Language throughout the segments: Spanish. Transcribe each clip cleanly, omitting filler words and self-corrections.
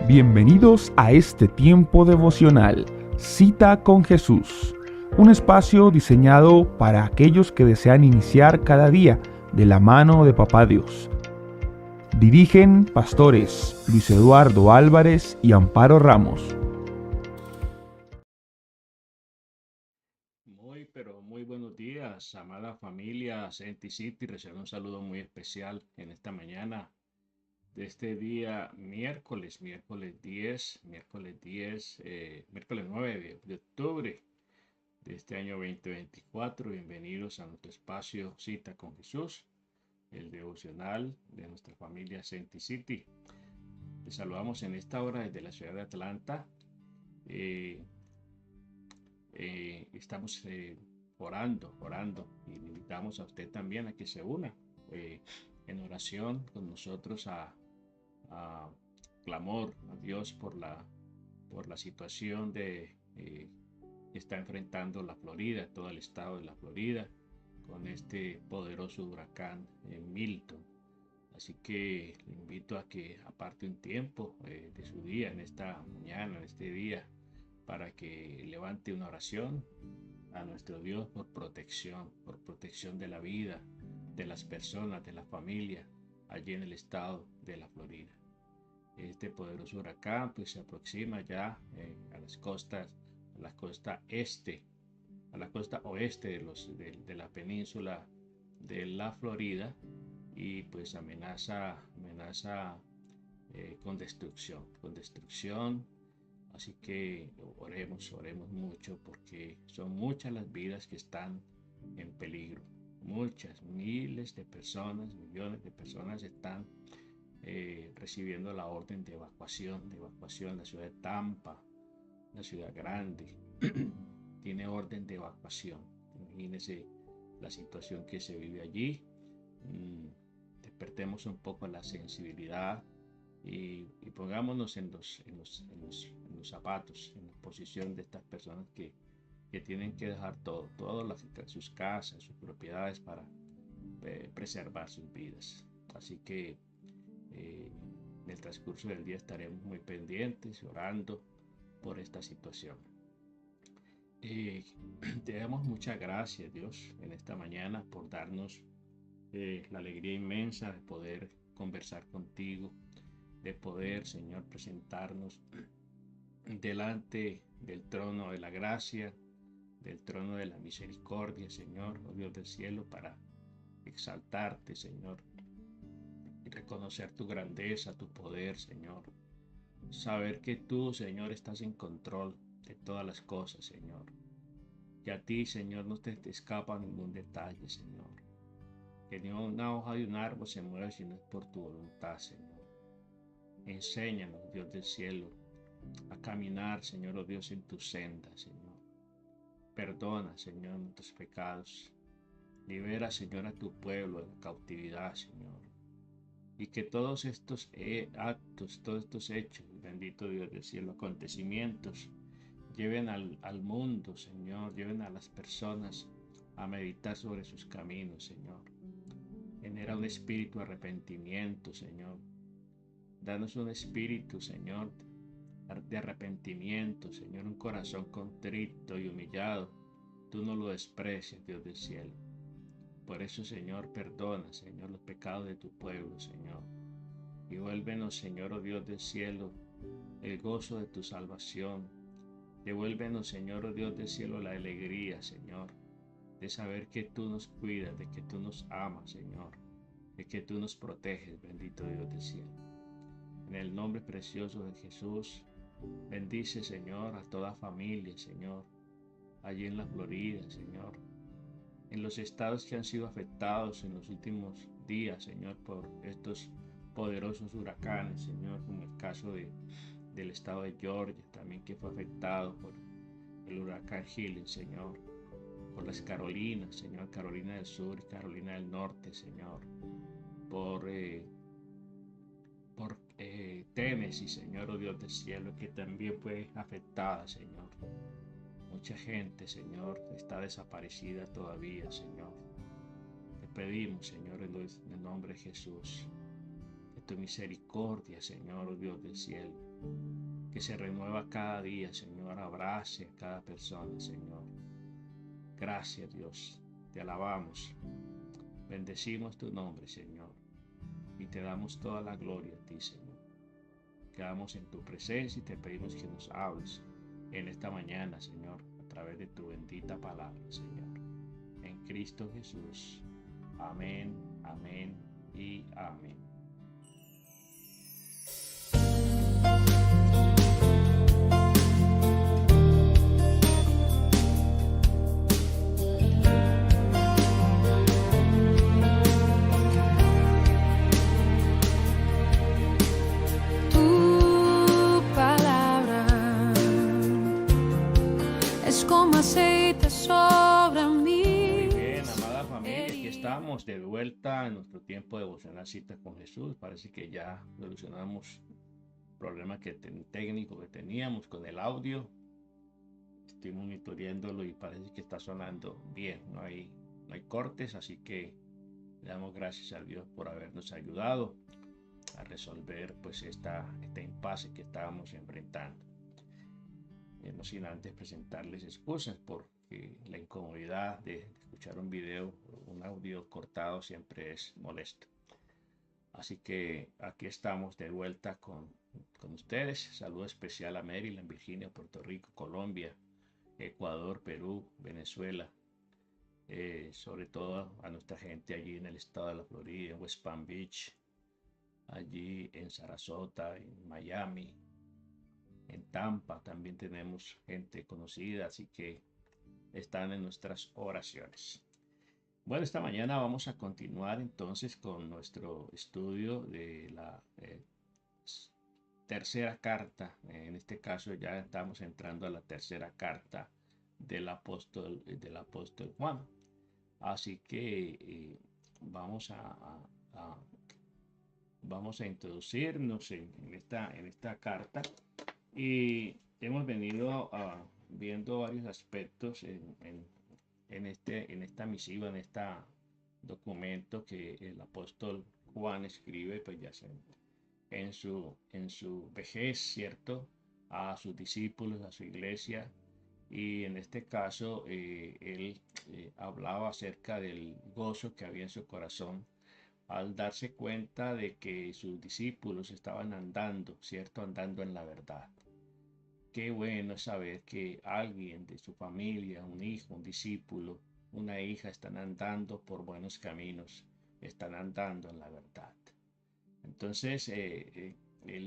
Bienvenidos a este tiempo devocional, Cita con Jesús, un espacio diseñado para aquellos que desean iniciar cada día de la mano de Papá Dios. Dirigen pastores Luis Eduardo Álvarez y Amparo Ramos. Muy buenos días, amada familia Senti City. Reciban un saludo muy especial en esta mañana de este día miércoles 9 de octubre de este año 2024. Bienvenidos a nuestro espacio Cita con Jesús, el devocional de nuestra familia Senti City. Les saludamos en esta hora desde la ciudad de Atlanta. Estamos orando y le invitamos a usted también a que se una en oración con nosotros a clamor a Dios por la situación que está enfrentando la Florida, todo el estado de la Florida, con este poderoso huracán Milton. Así que le invito a que aparte un tiempo de su día, en esta mañana, en este día, para que levante una oración a nuestro Dios por protección de la vida, de las personas, de la familia, allí en el estado de la Florida. Este poderoso huracán pues se aproxima ya a las costas, a la costa este, a la costa oeste de la península de la Florida, y pues amenaza con destrucción. Así que oremos mucho, porque son muchas las vidas que están en peligro. Muchas, miles de personas, millones de personas están recibiendo la orden de evacuación. La ciudad de Tampa, la ciudad grande, tiene orden de evacuación. Imagínense la situación que se vive allí. Despertemos un poco la sensibilidad y pongámonos en los zapatos, en la posición de estas personas que tienen que dejar todas sus casas, sus propiedades para preservar sus vidas. Así que en el transcurso del día estaremos muy pendientes, orando por esta situación. Te damos muchas gracias, Dios, en esta mañana por darnos la alegría inmensa de poder conversar contigo, de poder, Señor, presentarnos delante del trono de la gracia, del trono de la misericordia, Señor, oh Dios del cielo, para exaltarte, Señor, y reconocer tu grandeza, tu poder, Señor. Saber que tú, Señor, estás en control de todas las cosas, Señor. Que a ti, Señor, no te escapa ningún detalle, Señor. Que ni una hoja de un árbol se mueve si no es por tu voluntad, Señor. Enséñanos, Dios del cielo, a caminar, Señor, oh Dios, en tu senda, Señor. Perdona, Señor, nuestros pecados. Libera, Señor, a tu pueblo de la cautividad, Señor. Y que todos estos actos, todos estos hechos, bendito Dios del cielo, acontecimientos, lleven al mundo, Señor, lleven a las personas a meditar sobre sus caminos, Señor. Genera un espíritu de arrepentimiento, Señor. Danos un espíritu, Señor, de arrepentimiento, Señor, un corazón contrito y humillado. Tú no lo desprecias, Dios del cielo. Por eso, Señor, perdona, Señor, los pecados de tu pueblo, Señor. Y vuélvenos, Señor, oh Dios del cielo, el gozo de tu salvación. Devuélvenos, Señor, oh Dios del cielo, la alegría, Señor, de saber que tú nos cuidas, de que tú nos amas, Señor, de que tú nos proteges, bendito Dios del cielo. En el nombre precioso de Jesús, bendice, Señor, a toda familia, Señor, allí en la Florida, Señor, en los estados que han sido afectados en los últimos días, Señor, por estos poderosos huracanes, Señor, como el caso del estado de Georgia, también que fue afectado por el huracán Helene, Señor, por las Carolinas, Señor, Carolina del Sur y Carolina del Norte, Señor, por Tennessee, Señor, oh Dios del cielo, que también fue afectada, Señor. Mucha gente, Señor, está desaparecida todavía, Señor. Te pedimos, Señor, en el nombre de Jesús, de tu misericordia, Señor, oh Dios del cielo, que se renueva cada día, Señor. Abrace a cada persona, Señor. Gracias, Dios. Te alabamos. Bendecimos tu nombre, Señor. Y te damos toda la gloria a ti, Señor. Quedamos en tu presencia y te pedimos que nos hables en esta mañana, Señor, a través de tu bendita palabra, Señor. En Cristo Jesús. Amén, amén y amén. Tu palabra es como aceite sobre mí. Muy bien, amada familia, aquí estamos de vuelta en nuestro tiempo devocional Citas con Jesús. Parece que ya solucionamos problemas técnicos que teníamos con el audio. Estoy monitoreándolo y parece que está sonando bien, no hay cortes, así que le damos gracias a Dios por habernos ayudado a resolver pues este impasse que estábamos enfrentando. No sin antes presentarles excusas porque la incomodidad de escuchar un video, un audio cortado siempre es molesto. Así que aquí estamos de vuelta con ustedes. Saludo especial a Maryland, Virginia, Puerto Rico, Colombia, Ecuador, Perú, Venezuela, sobre todo a nuestra gente allí en el estado de la Florida, en West Palm Beach, allí en Sarasota, en Miami, en Tampa también tenemos gente conocida, así que están en nuestras oraciones. Bueno, esta mañana vamos a continuar entonces con nuestro estudio de la tercera carta. En este caso ya estamos entrando a la tercera carta del apóstol Juan. Así que vamos a introducirnos en esta carta y hemos venido viendo varios aspectos en esta misiva, en este documento que el apóstol Juan escribe, pues ya en su vejez, ¿cierto? A sus discípulos, a su iglesia. Y en este caso, él hablaba acerca del gozo que había en su corazón al darse cuenta de que sus discípulos estaban andando, ¿cierto? Andando en la verdad. Qué bueno saber que alguien de su familia, un hijo, un discípulo, una hija, están andando por buenos caminos, están andando en la verdad. Entonces, él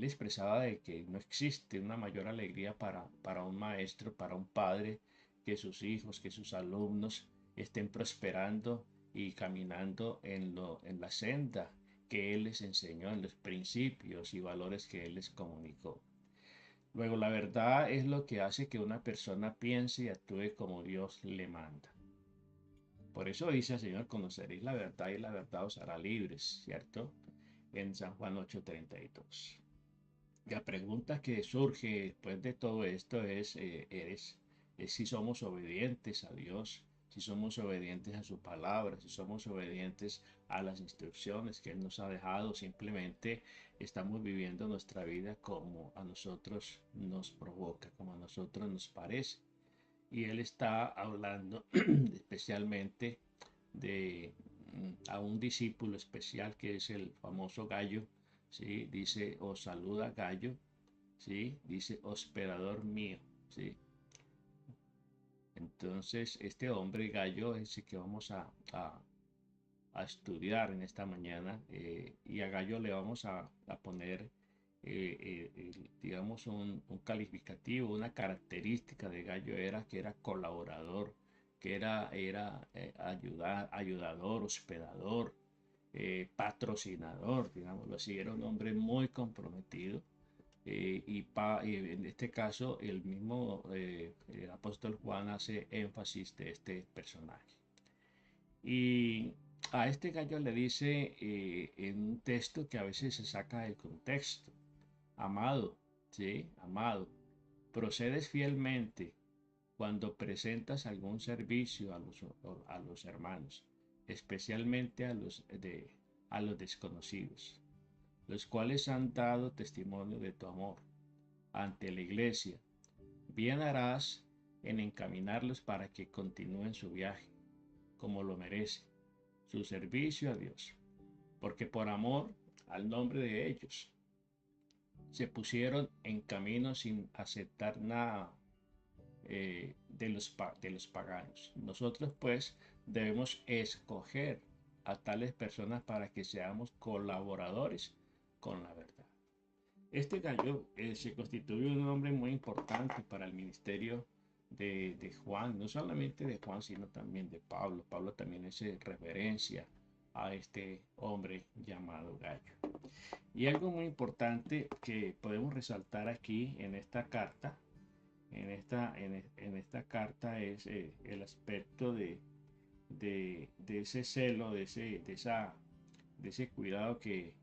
expresaba de que no existe una mayor alegría para un maestro, para un padre, que sus hijos, que sus alumnos estén prosperando y caminando en la senda que él les enseñó, en los principios y valores que él les comunicó. Luego, la verdad es lo que hace que una persona piense y actúe como Dios le manda. Por eso dice el Señor: conoceréis la verdad y la verdad os hará libres, ¿cierto? En San Juan 8:32. La pregunta que surge después de todo esto es si somos obedientes a Dios, si somos obedientes a su palabra, si somos obedientes a las instrucciones que Él nos ha dejado. Simplemente estamos viviendo nuestra vida como a nosotros nos provoca, como a nosotros nos parece. Y Él está hablando especialmente a un discípulo especial que es el famoso Gallo. ¿Sí? Dice: os saluda Gallo, ¿sí? Dice: hospedador mío, ¿sí? Entonces, este hombre Gallo es el que vamos a estudiar en esta mañana, y a Gallo le vamos a poner, digamos, un calificativo, una característica de Gallo era que era colaborador, que era ayudador, hospedador, patrocinador, digámoslo así. Era un hombre muy comprometido, y en este caso el mismo el apóstol Juan hace énfasis de este personaje. Y a este Gallo le dice, en un texto que a veces se saca del contexto: amado, ¿sí? Amado, procedes fielmente cuando presentas algún servicio a los hermanos, especialmente a los desconocidos, los cuales han dado testimonio de tu amor. ante la iglesia. Bien harás en encaminarlos para que continúen su viaje, como lo merece, su servicio a Dios, porque por amor al nombre de ellos se pusieron en camino sin aceptar nada de los paganos. Nosotros pues debemos escoger a tales personas para que seamos colaboradores con la verdad. Este gallo se constituye un hombre muy importante para el ministerio de Juan, no solamente de Juan, sino también de Pablo. Pablo también hace referencia a este hombre llamado Gallo. Y algo muy importante que podemos resaltar aquí en esta carta, en esta carta es el aspecto de ese celo, de ese cuidado que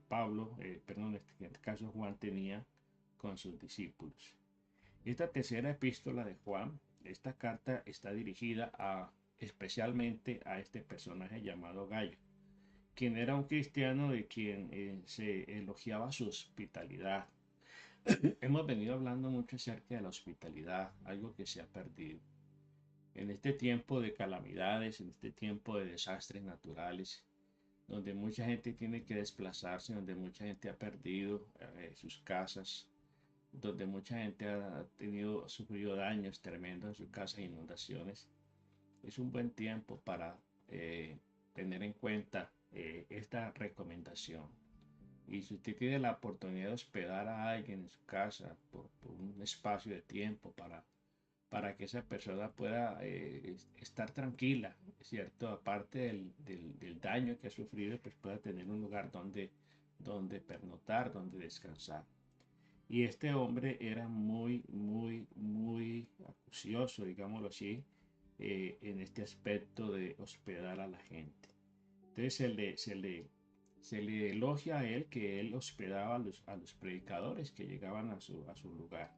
Pablo, perdón, en este caso Juan tenía con sus discípulos. Esta tercera epístola de Juan, esta carta está dirigida especialmente a este personaje llamado Gallo, quien era un cristiano de quien se elogiaba su hospitalidad. Hemos venido hablando mucho acerca de la hospitalidad, algo que se ha perdido. En este tiempo de calamidades, en este tiempo de desastres naturales, donde mucha gente tiene que desplazarse, donde mucha gente ha perdido sus casas, donde mucha gente ha sufrido daños tremendos en sus casas, inundaciones, es un buen tiempo para tener en cuenta esta recomendación. Y si usted tiene la oportunidad de hospedar a alguien en su casa por un espacio de tiempo para que esa persona pueda estar tranquila, ¿cierto? Aparte del daño que ha sufrido, pues pueda tener un lugar donde pernoctar, donde descansar. Y este hombre era muy acucioso, digámoslo así, en este aspecto de hospedar a la gente. Entonces se le elogia a él que él hospedaba a los predicadores que llegaban a su lugar.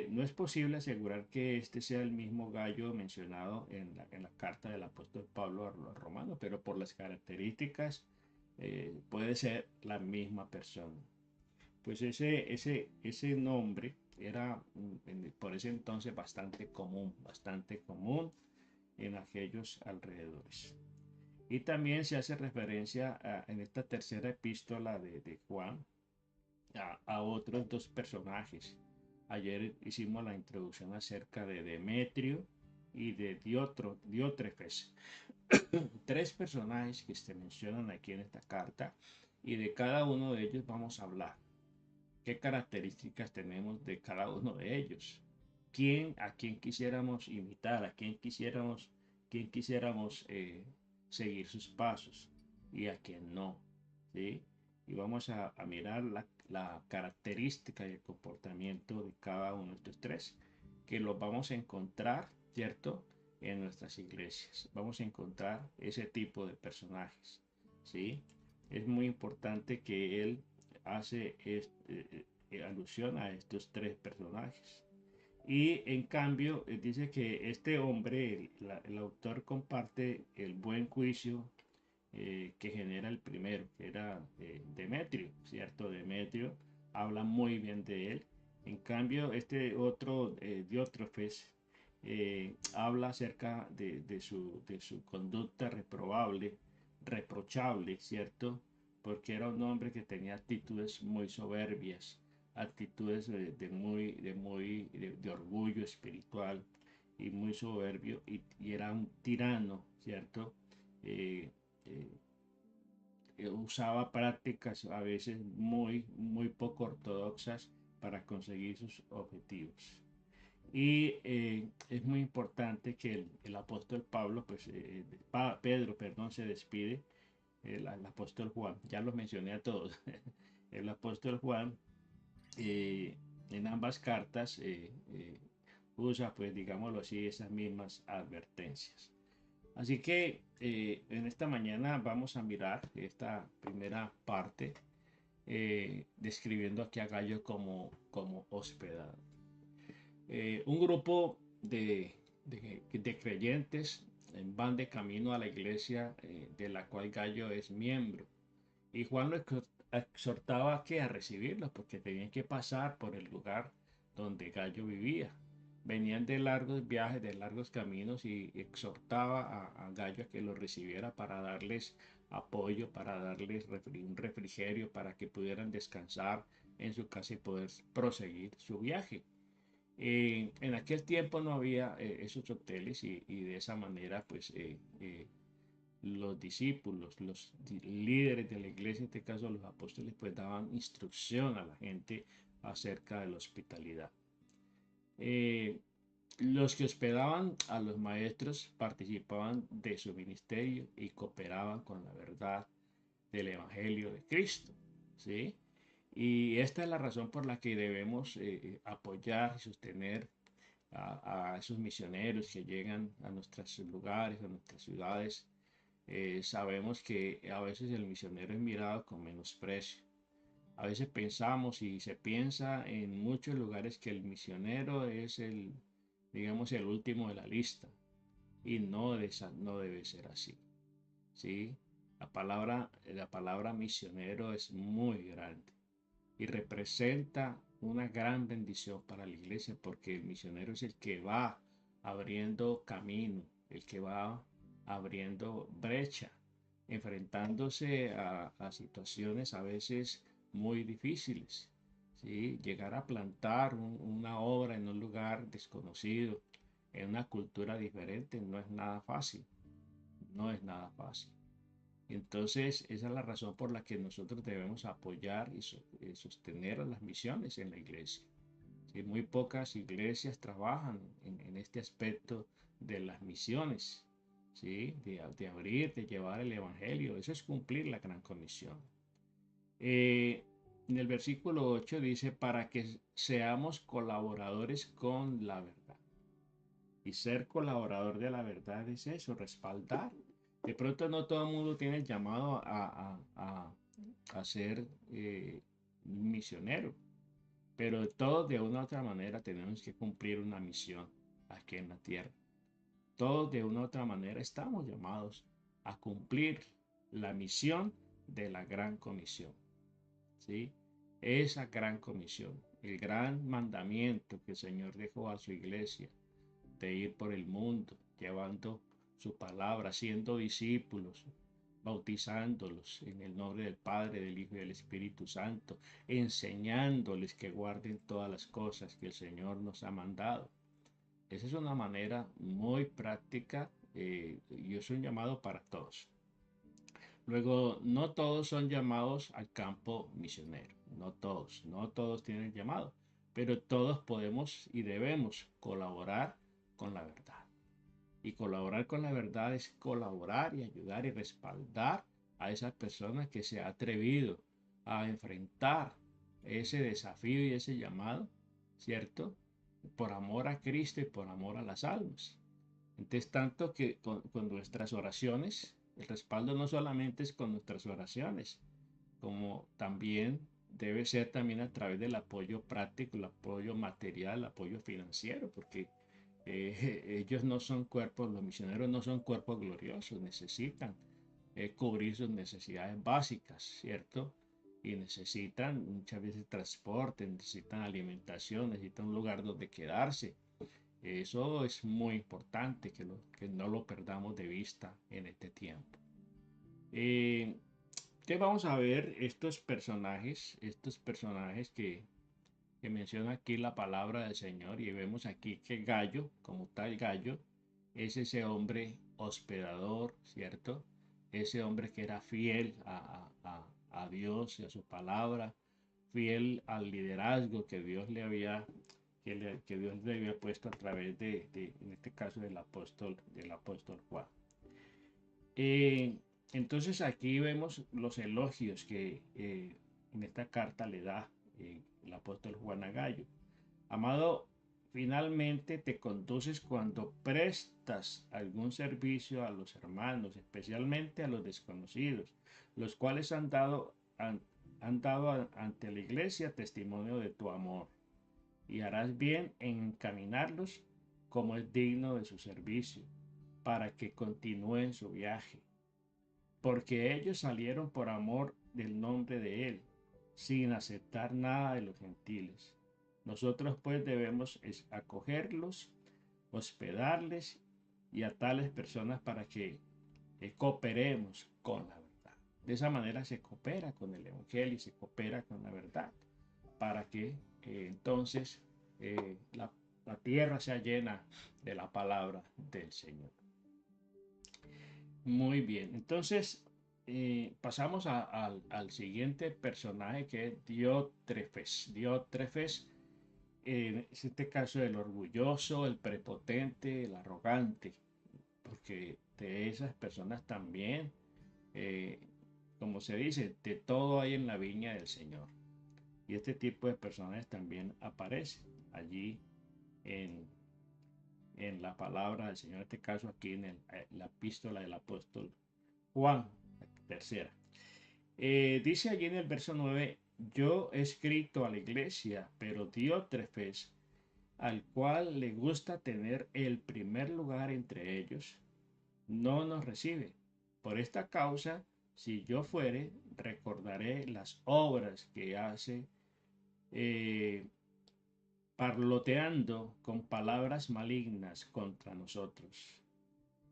No es posible asegurar que este sea el mismo Gallo mencionado en la carta del apóstol Pablo a los romanos, pero por las características puede ser la misma persona. Pues ese nombre era por ese entonces bastante común en aquellos alrededores. Y también se hace referencia en esta tercera epístola de Juan a otros dos personajes. Ayer hicimos la introducción acerca de Demetrio y de Diótrefes. Tres personajes que se mencionan aquí en esta carta y de cada uno de ellos vamos a hablar. ¿Qué características tenemos de cada uno de ellos? ¿A quién quisiéramos imitar? Quién quisiéramos seguir sus pasos? ¿Y a quién no? ¿Sí? Y vamos a mirar la característica y el comportamiento de cada uno de estos tres, que los vamos a encontrar, ¿cierto? En nuestras iglesias. Vamos a encontrar ese tipo de personajes, ¿sí? Es muy importante que él hace alusión a estos tres personajes. Y en cambio, dice que este hombre, el autor comparte el buen juicio que genera el primero, que era Demetrio, ¿cierto? Demetrio habla muy bien de él. En cambio, este otro, Diótrefes, habla acerca de su conducta reprochable, ¿cierto? Porque era un hombre que tenía actitudes muy soberbias, actitudes de orgullo espiritual y muy soberbio, y era un tirano, ¿cierto? Eh, Usaba prácticas a veces muy poco ortodoxas para conseguir sus objetivos. Y es muy importante que el apóstol Pablo, pues Pedro, perdón, se despide, el apóstol Juan, ya los mencioné a todos, el apóstol Juan en ambas cartas usa, pues digámoslo así, esas mismas advertencias. Así que en esta mañana vamos a mirar esta primera parte describiendo aquí a Gallo como hospedado. Un grupo de creyentes van de camino a la iglesia de la cual Gallo es miembro. Y Juan lo exhortaba que a recibirlos porque tenían que pasar por el lugar donde Gallo vivía. Venían de largos viajes, de largos caminos y exhortaba a Gallo a que los recibiera para darles apoyo, para darles un refrigerio, para que pudieran descansar en su casa y poder proseguir su viaje. En aquel tiempo no había esos hoteles y de esa manera pues los discípulos, los líderes de la iglesia, en este caso los apóstoles, pues daban instrucción a la gente acerca de la hospitalidad. Eh, los que hospedaban a los maestros participaban de su ministerio y cooperaban con la verdad del Evangelio de Cristo, ¿sí? Y esta es la razón por la que debemos apoyar y sostener a esos misioneros que llegan a nuestros lugares, a nuestras ciudades. Sabemos que a veces el misionero es mirado con menosprecio. A veces pensamos y se piensa en muchos lugares que el misionero es el, digamos, el último de la lista. Y no debe ser así. ¿Sí? La palabra misionero es muy grande y representa una gran bendición para la iglesia porque el misionero es el que va abriendo camino, el que va abriendo brecha, enfrentándose a situaciones a veces muy difíciles. ¿Sí? Llegar a plantar una obra en un lugar desconocido, en una cultura diferente, no es nada fácil, no es nada fácil. Entonces, esa es la razón por la que nosotros debemos apoyar y sostener las misiones en la iglesia. Sí, muy pocas iglesias trabajan en este aspecto de las misiones, ¿sí? De abrir, de llevar el evangelio. Eso es cumplir la gran comisión. Eh, en el versículo 8 dice, para que seamos colaboradores con la verdad. Y ser colaborador de la verdad es eso, respaldar. De pronto no todo el mundo tiene el llamado a ser misionero, pero todos de una u otra manera tenemos que cumplir una misión aquí en la tierra. Todos de una u otra manera estamos llamados a cumplir la misión de la gran comisión. ¿Sí? Esa gran comisión, el gran mandamiento que el Señor dejó a su iglesia de ir por el mundo, llevando su palabra, siendo discípulos, bautizándolos en el nombre del Padre, del Hijo y del Espíritu Santo, enseñándoles que guarden todas las cosas que el Señor nos ha mandado. Esa es una manera muy práctica y es un llamado para todos. Luego, no todos son llamados al campo misionero, no todos tienen llamado, pero todos podemos y debemos colaborar con la verdad. Y colaborar con la verdad es colaborar y ayudar y respaldar a esa persona que se ha atrevido a enfrentar ese desafío y ese llamado, ¿cierto? Por amor a Cristo y por amor a las almas. Entonces, tanto que con nuestras oraciones, el respaldo no solamente es con nuestras oraciones, como también debe ser también a través del apoyo práctico, el apoyo material, el apoyo financiero, porque ellos no son cuerpos, los misioneros no son cuerpos gloriosos, necesitan cubrir sus necesidades básicas, ¿cierto? Y necesitan muchas veces transporte, necesitan alimentación, necesitan un lugar donde quedarse. Eso es muy importante que no lo perdamos de vista en este tiempo. Eh, Entonces vamos a ver estos personajes que menciona aquí la palabra del Señor y vemos aquí que Gallo, como tal Gallo, es ese hombre hospedador, ¿cierto? Ese hombre que era fiel a Dios y a su palabra, fiel al liderazgo que Dios le había, que Dios le había puesto a través en este caso, del apóstol Juan. Eh, entonces aquí vemos los elogios que en esta carta le da el apóstol Juan a Gallo. Amado, finalmente te conduces cuando prestas algún servicio a los hermanos, especialmente a los desconocidos, los cuales han dado ante la iglesia testimonio de tu amor, y harás bien en encaminarlos como es digno de su servicio, para que continúen su viaje, porque ellos salieron por amor del nombre de Él sin aceptar nada de los gentiles. Nosotros pues debemos acogerlos, hospedarles y a tales personas para que cooperemos con la verdad. De esa manera se coopera con el Evangelio y se coopera con la verdad para que entonces la tierra sea llena de la palabra del Señor. Muy bien, entonces pasamos al siguiente personaje que es Diótrefes. Diótrefes es este caso el orgulloso, el prepotente, el arrogante, porque de esas personas también, eh, como se dice, de todo hay en la viña del Señor. Y este tipo de personajes también aparece allí en, en la palabra del Señor, en este caso aquí en la epístola del apóstol Juan, la tercera. Dice allí en el verso 9, yo he escrito a la iglesia, pero Diótrefes, al cual le gusta tener el primer lugar entre ellos, no nos recibe. Por esta causa, si yo fuere, recordaré las obras que hace, eh, parloteando con palabras malignas contra nosotros.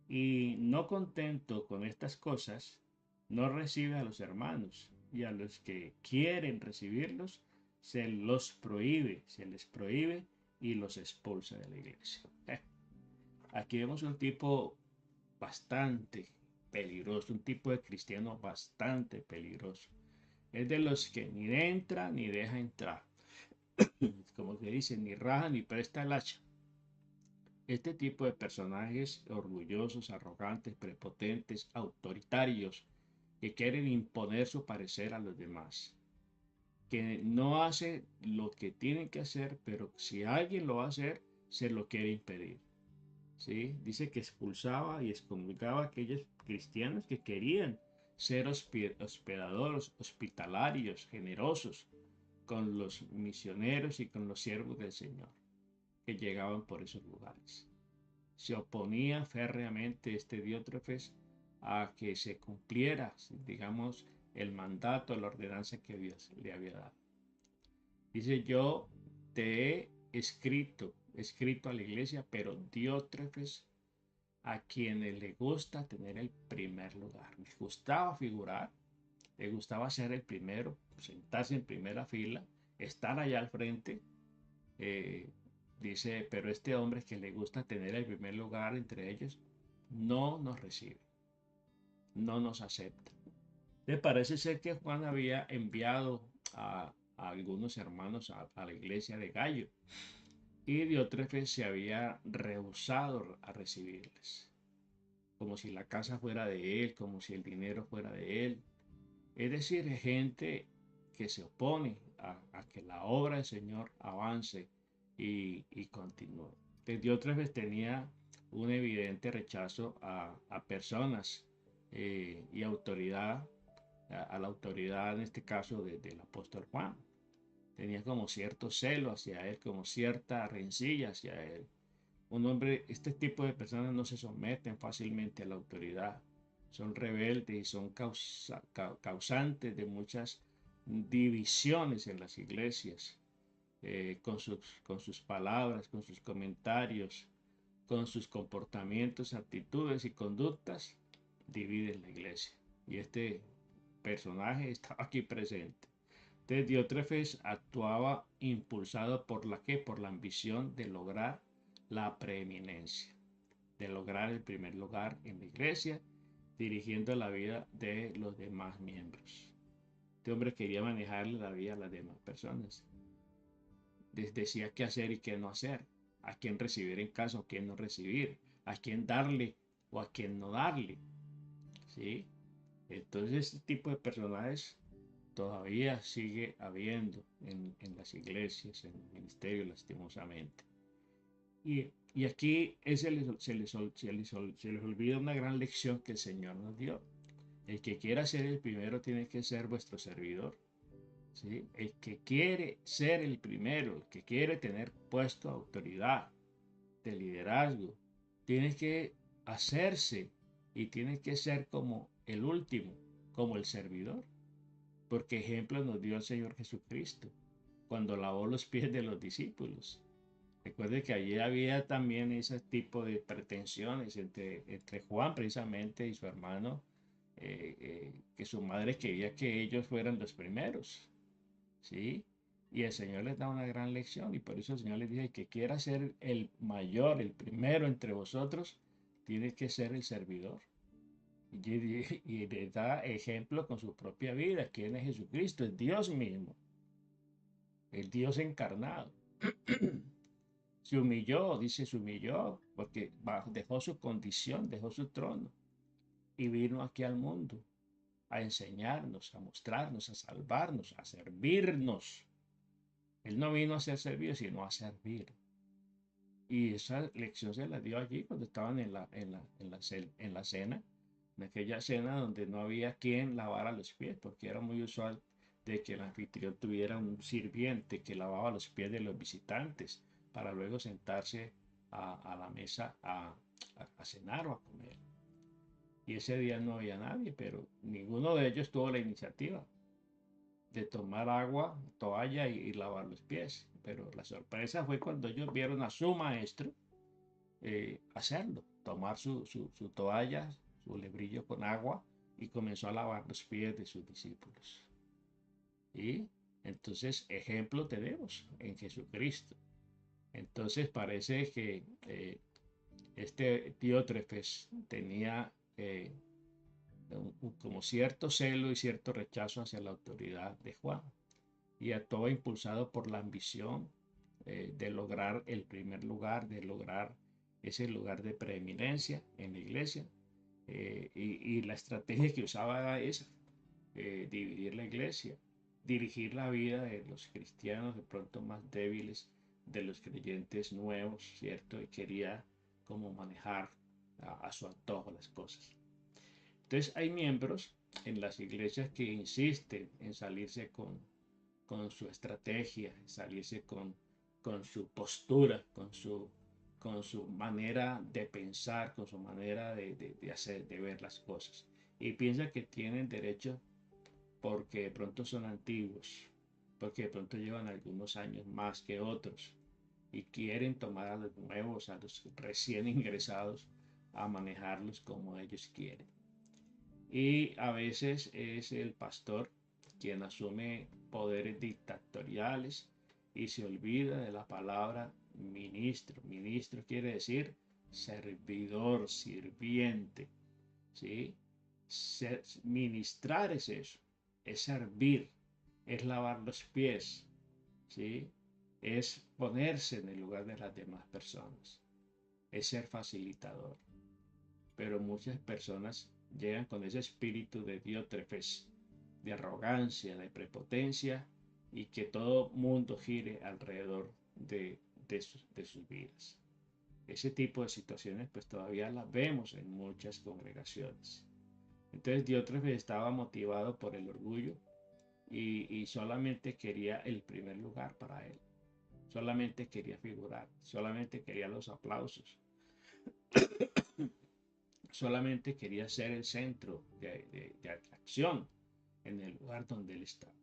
Y no contento con estas cosas, no recibe a los hermanos, y a los que quieren recibirlos, se les prohíbe y los expulsa de la iglesia. Aquí vemos un tipo bastante peligroso, un tipo de cristiano bastante peligroso. Es de los que ni entra ni deja entrar. Como se dice, ni raja ni presta el hacha. Este tipo de personajes orgullosos, arrogantes, prepotentes, autoritarios, que quieren imponer su parecer a los demás, que no hace lo que tienen que hacer, pero si alguien lo va a hacer, se lo quiere impedir. ¿Sí? Dice que expulsaba y excomulgaba a aquellos cristianos que querían ser hospedadores, hospitalarios, generosos con los misioneros y con los siervos del Señor que llegaban por esos lugares. Se oponía férreamente este Diótrefes a que se cumpliera, digamos, el mandato, la ordenanza que Dios le había dado. Dice, yo te he escrito a la iglesia, pero Diótrefes, a quienes le gusta tener el primer lugar. Le gustaba figurar, le gustaba ser el primero, sentarse en primera fila, estar allá al frente. eh, Dice, pero este hombre que le gusta tener el primer lugar entre ellos, no nos recibe, no nos acepta. Le parece ser que Juan había enviado a algunos hermanos a la iglesia de Gallo y Diótrefes se había rehusado a recibirles, como si la casa fuera de él, como si el dinero fuera de él. Es decir, gente que se opone a que la obra del Señor avance y continúe. Diótrefes tenía un evidente rechazo a personas y autoridad, a la autoridad en este caso del apóstol Juan. Tenía como cierto celo hacia él, como cierta rencilla hacia él. Un hombre, este tipo de personas no se someten fácilmente a la autoridad, son rebeldes y son causantes de muchas divisiones en las iglesias, con sus palabras, con sus comentarios, con sus comportamientos, actitudes y conductas, dividen la iglesia. Y este personaje estaba aquí presente. Entonces Diótrefes actuaba impulsado por la que, por la ambición de lograr la preeminencia, de lograr el primer lugar en la iglesia, dirigiendo la vida de los demás miembros. Este hombre quería manejarle la vida a las demás personas. Les decía qué hacer y qué no hacer, a quién recibir en casa o a quién no recibir, a quién darle o a quién no darle. ¿Sí? Entonces este tipo de personajes todavía sigue habiendo en las iglesias, en el ministerio, lastimosamente. Y aquí se les olvida una gran lección que el Señor nos dio. El que quiera ser el primero tiene que ser vuestro servidor. ¿Sí? El que quiere ser el primero, el que quiere tener puesto de autoridad, de liderazgo, tiene que hacerse y tiene que ser como el último, como el servidor. porque ejemplo nos dio el Señor Jesucristo cuando lavó los pies de los discípulos. Recuerde que allí había también ese tipo de pretensiones entre Juan precisamente y su hermano, que su madre quería que ellos fueran los primeros, ¿sí? Y el Señor les da una gran lección y por eso el Señor les dice que quiera ser el mayor, el primero entre vosotros, tiene que ser el servidor. Y le da ejemplo con su propia vida, quién es Jesucristo, es Dios mismo, el Dios encarnado. Se humilló, dice, se humilló, porque dejó su condición, dejó su trono y vino aquí al mundo a enseñarnos, a mostrarnos, a salvarnos, a servirnos. Él no vino a ser servido, sino a servir. Y esa lección se la dio allí cuando estaban en la cena, en aquella cena donde no había quien lavara los pies, porque era muy usual de que el anfitrión tuviera un sirviente que lavaba los pies de los visitantes para luego sentarse a la mesa a cenar o a comer. Y ese día no había nadie, pero ninguno de ellos tuvo la iniciativa de tomar agua, toalla y lavar los pies. Pero la sorpresa fue cuando ellos vieron a su maestro hacerlo, tomar su toalla, su lebrillo con agua y comenzó a lavar los pies de sus discípulos. Y entonces ejemplo tenemos en Jesucristo. Entonces parece que este Diótrefes tenía como cierto celo y cierto rechazo hacia la autoridad de Juan y actuaba impulsado por la ambición de lograr el primer lugar, de lograr ese lugar de preeminencia en la iglesia. Y la estrategia que usaba era esa, dividir la iglesia, dirigir la vida de los cristianos de pronto más débiles, de los creyentes nuevos, ¿cierto? Y quería como manejar a su antojo las cosas. Entonces hay miembros en las iglesias que insisten en salirse con su estrategia, salirse con su postura, con su manera de pensar, con su manera de hacer, de ver las cosas. Y piensan que tienen derecho porque de pronto son antiguos, porque de pronto llevan algunos años más que otros y quieren tomar a los nuevos, a los recién ingresados, a manejarlos como ellos quieren. Y a veces es el pastor quien asume poderes dictatoriales y se olvida de la palabra ministro. Ministro quiere decir servidor, sirviente, ¿sí? Ministrar es eso, es servir, es lavar los pies, ¿sí? Es ponerse en el lugar de las demás personas, es ser facilitador. Pero muchas personas llegan con ese espíritu de Diótrefes, de arrogancia, de prepotencia y que todo mundo gire alrededor de sus vidas. Ese tipo de situaciones pues todavía las vemos en muchas congregaciones. Entonces Diótrefes estaba motivado por el orgullo y solamente quería el primer lugar para él. Solamente quería figurar, solamente quería los aplausos, solamente quería ser el centro de atracción en el lugar donde él estaba.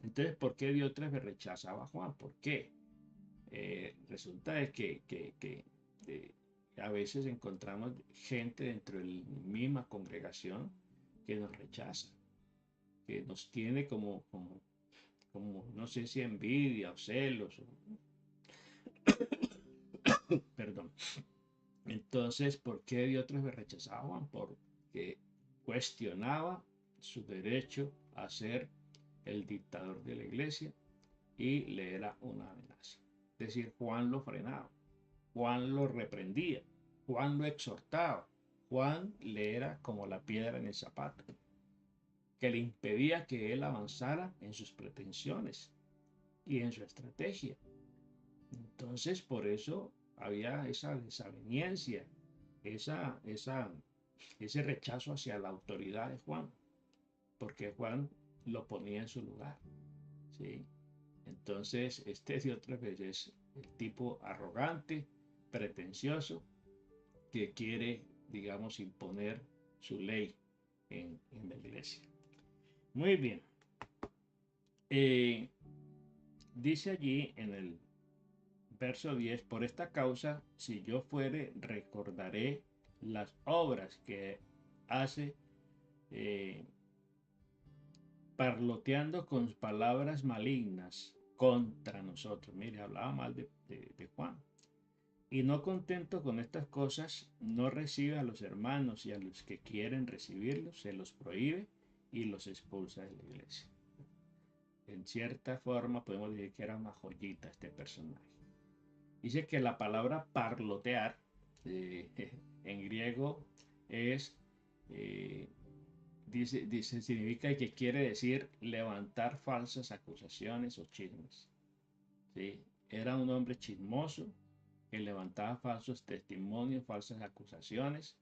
Entonces, ¿por qué Diótrefes rechazaba a Juan? ¿Por qué? Resulta de que a veces encontramos gente dentro de la misma congregación que nos rechaza, que nos tiene como no sé si envidia o celos, perdón. Entonces, ¿por qué Diótrefes rechazaba a Juan? Porque cuestionaba su derecho a ser el dictador de la iglesia y le era una amenaza. Es decir, Juan lo frenaba, Juan lo reprendía, Juan lo exhortaba, Juan le era como la piedra en el zapato, que le impedía que él avanzara en sus pretensiones y en su estrategia. Entonces, por eso había esa desaveniencia, esa, esa, ese rechazo hacia la autoridad de Juan, porque Juan lo ponía en su lugar, ¿sí? Entonces, este Diótrefes es el tipo arrogante, pretencioso, que quiere, digamos, imponer su ley en la iglesia. Muy bien. Eh, Dice allí en el verso 10: por esta causa, si yo fuere, recordaré las obras que hace, eh, parloteando con palabras malignas contra nosotros. Mire, hablaba mal de Juan. Y no contento con estas cosas, no recibe a los hermanos, y a los que quieren recibirlos se los prohíbe y los expulsa de la iglesia. En cierta forma podemos decir que era una joyita este personaje. Dice que la palabra parlotear, eh, en griego, es, eh, significa que quiere decir levantar falsas acusaciones o chismes. ¿Sí? Era un hombre chismoso que levantaba falsos testimonios, falsas acusaciones.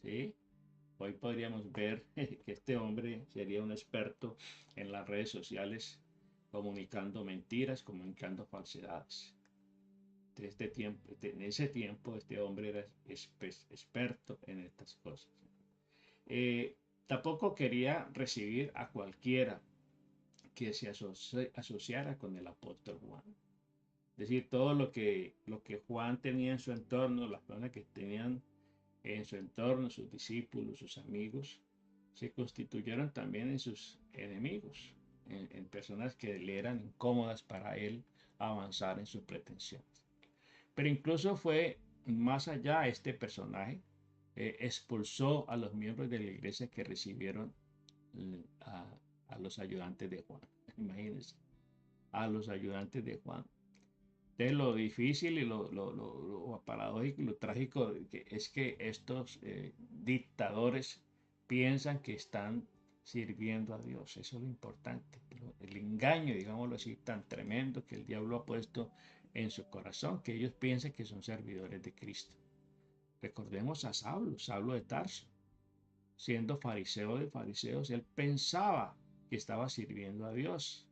¿Sí? Hoy podríamos ver que este hombre sería un experto en las redes sociales, comunicando mentiras, comunicando falsedades. En ese tiempo, este hombre era experto en estas cosas. Eh, Tampoco quería recibir a cualquiera que se asociara con el apóstol Juan. Es decir, todo lo que Juan tenía en su entorno, las personas que tenían en su entorno, sus discípulos, sus amigos, se constituyeron también en sus enemigos, en personas que le eran incómodas para él avanzar en sus pretensiones. Pero incluso fue más allá este personaje, expulsó a los miembros de la iglesia que recibieron a los ayudantes de Juan. Imagínense, a los ayudantes de Juan. De lo difícil y lo paradójico y lo trágico es que estos dictadores piensan que están sirviendo a Dios. Eso es lo importante. El engaño, digámoslo así, tan tremendo que el diablo ha puesto en su corazón, que ellos piensan que son servidores de Cristo. Recordemos a Saulo de Tarso, siendo fariseo de fariseos, él pensaba que estaba sirviendo a Dios.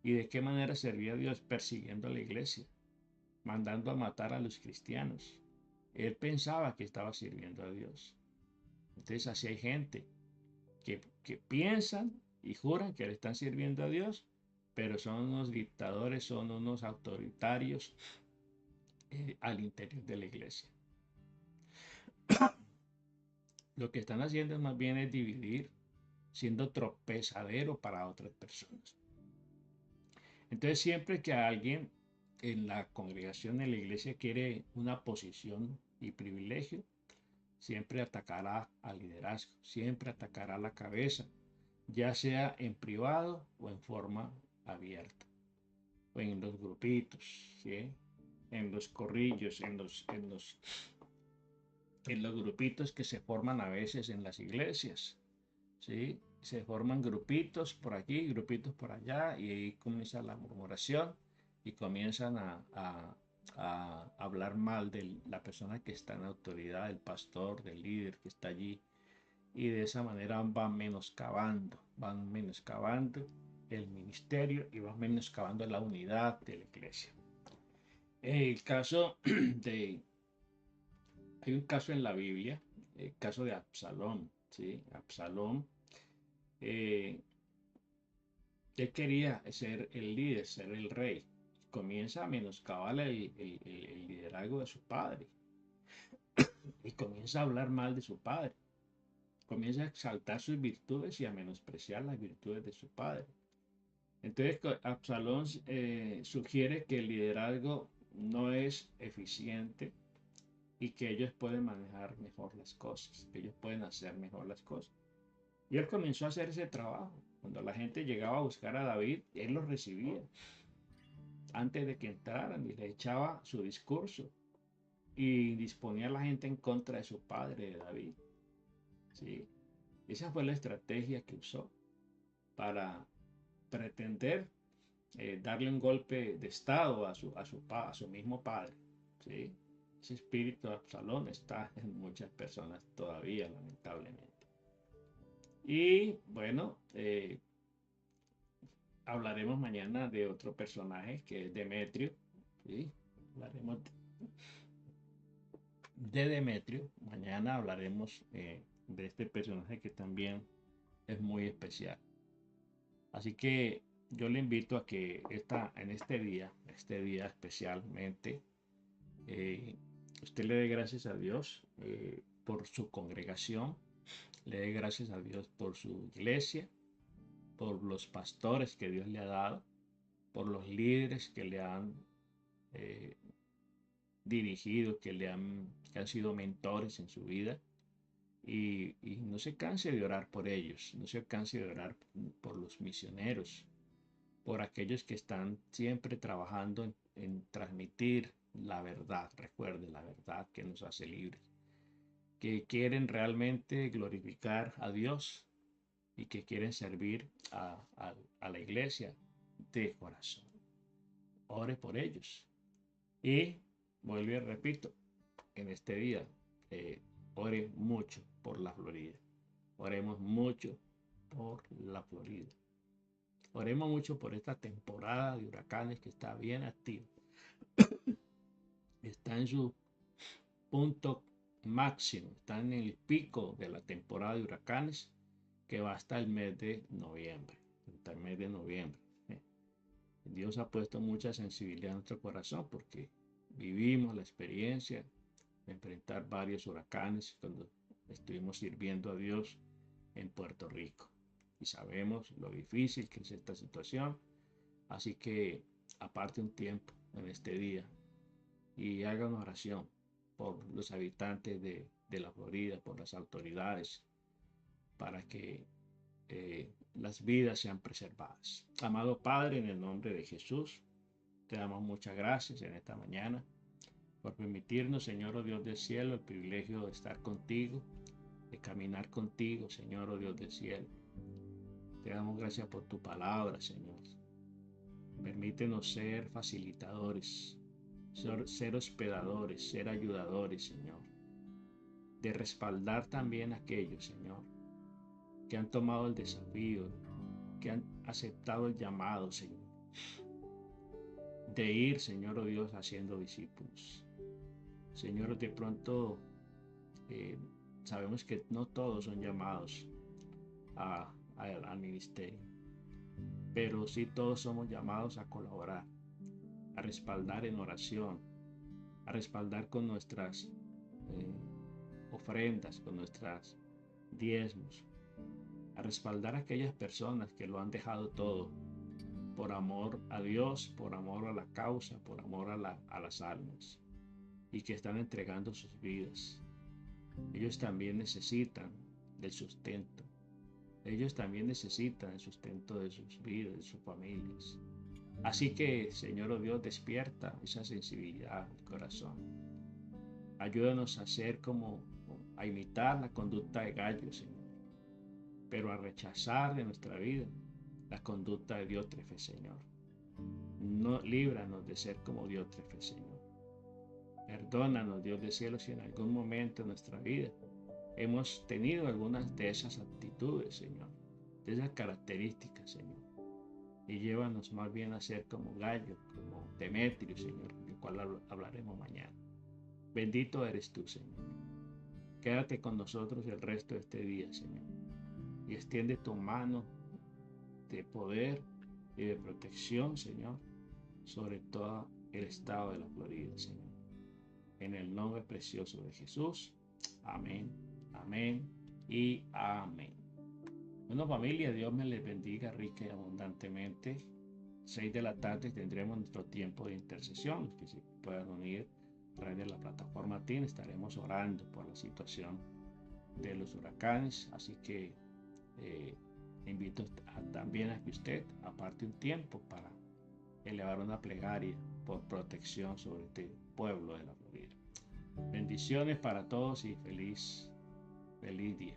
¿Y de qué manera servía a Dios? Persiguiendo a la iglesia, mandando a matar a los cristianos. Él pensaba que estaba sirviendo a Dios. Entonces así hay gente que piensan y juran que le están sirviendo a Dios, pero son unos dictadores, son unos autoritarios al interior de la iglesia. Lo que están haciendo más bien es dividir, siendo tropezadero para otras personas. Entonces siempre que alguien en la congregación de la iglesia quiere una posición y privilegio, siempre atacará al liderazgo, siempre atacará la cabeza, ya sea en privado o en forma abierta, o en los grupitos, ¿sí? En los corrillos, en los grupitos que se forman a veces en las iglesias, ¿sí? Se forman grupitos por aquí, grupitos por allá, y ahí comienza la murmuración y comienzan a hablar mal de la persona que está en autoridad, del pastor, del líder que está allí, y de esa manera van menoscabando el ministerio y van menoscabando la unidad de la iglesia. El caso de, hay un caso en la Biblia, el caso de Absalón, ¿sí? Absalón, eh, él quería ser el líder, ser el rey. Comienza a menoscabar el liderazgo de su padre y comienza a hablar mal de su padre. Comienza a exaltar sus virtudes y a menospreciar las virtudes de su padre. Entonces, Absalón sugiere que el liderazgo no es eficiente y que ellos pueden manejar mejor las cosas, que ellos pueden hacer mejor las cosas. Y él comenzó a hacer ese trabajo. Cuando la gente llegaba a buscar a David, él los recibía antes de que entraran y le echaba su discurso y disponía a la gente en contra de su padre, de David. ¿Sí? Esa fue la estrategia que usó para pretender darle un golpe de estado a su mismo padre. ¿Sí? Ese espíritu de Absalón está en muchas personas todavía, lamentablemente. Y bueno, hablaremos mañana de otro personaje que es Demetrio. ¿Sí? Hablaremos de Demetrio. Mañana hablaremos de este personaje que también es muy especial. Así que yo le invito a que en este día especialmente, usted le dé gracias a Dios por su congregación, le dé gracias a Dios por su iglesia, por los pastores que Dios le ha dado, por los líderes que le han eh, dirigido, que han sido mentores en su vida. Y no se canse de orar por ellos, no se canse de orar por los misioneros, por aquellos que están siempre trabajando en transmitir la verdad, recuerde la verdad que nos hace libres, que quieren realmente glorificar a Dios y que quieren servir a la iglesia de corazón. Ore por ellos. Y vuelvo y repito, en este día, ore mucho por la Florida. Oremos mucho por la Florida. Oremos mucho por esta temporada de huracanes que está bien activa. Está en su punto máximo, está en el pico de la temporada de huracanes que va hasta el mes de noviembre. Hasta el mes de noviembre. Dios ha puesto mucha sensibilidad en nuestro corazón porque vivimos la experiencia de enfrentar varios huracanes cuando estuvimos sirviendo a Dios en Puerto Rico. Y sabemos lo difícil que es esta situación. Así que aparte un tiempo en este día y haga una oración por los habitantes de la Florida, por las autoridades, para que las vidas sean preservadas. Amado Padre, en el nombre de Jesús, te damos muchas gracias en esta mañana por permitirnos, Señor, oh Dios del cielo, el privilegio de estar contigo, de caminar contigo, Señor, oh Dios del cielo. Te damos gracias por tu palabra, Señor. Permítenos ser facilitadores, ser hospedadores, ser ayudadores, Señor. De respaldar también a aquellos, Señor, que han tomado el desafío, que han aceptado el llamado, Señor, de ir, Señor, oh Dios, haciendo discípulos. Señor, de pronto sabemos que no todos son llamados al ministerio, pero sí todos somos llamados a colaborar, a respaldar en oración, a respaldar con nuestras ofrendas, con nuestras diezmos, a respaldar a aquellas personas que lo han dejado todo por amor a Dios, por amor a la causa, por amor a las almas y que están entregando sus vidas. Ellos también necesitan del sustento. Ellos también necesitan el sustento de sus vidas, de sus familias. Así que, Señor, oh Dios, despierta esa sensibilidad del corazón. Ayúdanos a a imitar la conducta de Gallo, Señor, pero a rechazar de nuestra vida la conducta de Diótrefe, Señor. No, líbranos de ser como Diótrefe, Señor. Perdónanos, Dios del cielo, si en algún momento de nuestra vida hemos tenido algunas de esas actitudes, Señor, de esas características, Señor. Y llévanos más bien a ser como Gallo, como Demetrio, Señor, del cual hablaremos mañana. Bendito eres tú, Señor. Quédate con nosotros el resto de este día, Señor. Y extiende tu mano de poder y de protección, Señor, sobre todo el estado de la Florida, Señor. En el nombre precioso de Jesús. Amén, amén y amén. Bueno, familia, Dios me les bendiga rica y abundantemente. 6 de la tarde tendremos nuestro tiempo de intercesión. Los que se puedan unir a través de la plataforma TIN, estaremos orando por la situación de los huracanes. Así que invito también a que usted aparte un tiempo para elevar una plegaria por protección sobre este pueblo de la Florida. Bendiciones para todos y feliz día.